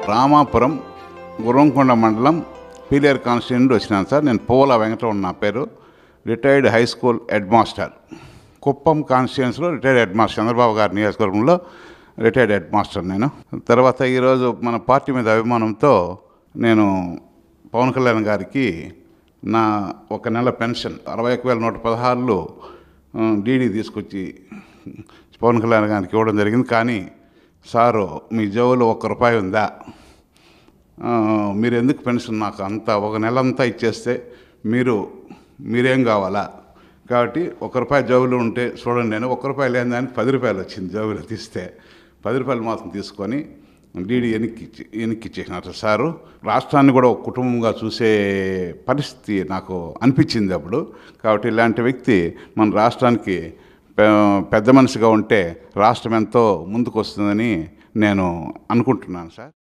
రామాపురం గుర్రంకొండ మండలం పీలేరు కాన్స్టిట్యూషన్ నుండి వచ్చినాను సార్. నేను పోల వెంకటరమణ నా పేరు. Retired high school head master. Kuppam కాన్స్టిట్యూన్సీలో రిటైర్డ్ హెడ్ మాస్టర్. చంద్రబాబు గారి నియోజకవర్గంలో రిటైర్డ్ హెడ్ మాస్టర్ నేను. తర్వాత ఈరోజు మన పార్టీ మీద అభిమానంతో నేను పవన్ కళ్యాణ్ గారికి నా ఒక నెల పెన్షన్ 61,116 డీడీ తీసుకొచ్చి పవన్ కళ్యాణ్ గారికి ఇవ్వడం జరిగింది. కానీ సారు, మీ జేబులో ₹1 ఉందా? మీరు ఎందుకు పెన్షన్ నాకు అంతా ఒక నెల అంతా ఇచ్చేస్తే మీరేం కావాలా? కాబట్టి ₹1 జేబులో ఉంటే చూడండి. నేను ₹1 లేని దానికి ₹10 వచ్చింది జేబులో తీస్తే. ₹10 మాత్రం తీసుకొని డీడీ వెనక్కి ఇచ్చేసినారు సారు. రాష్ట్రాన్ని కూడా ఒక కుటుంబంగా చూసే పరిస్థితి నాకు అనిపించింది అప్పుడు. కాబట్టి ఇలాంటి వ్యక్తి మన రాష్ట్రానికి పెద్ద మనిషిగా ఉంటే రాష్ట్రం ఎంతో ముందుకు వస్తుందని నేను అనుకుంటున్నాను సార్.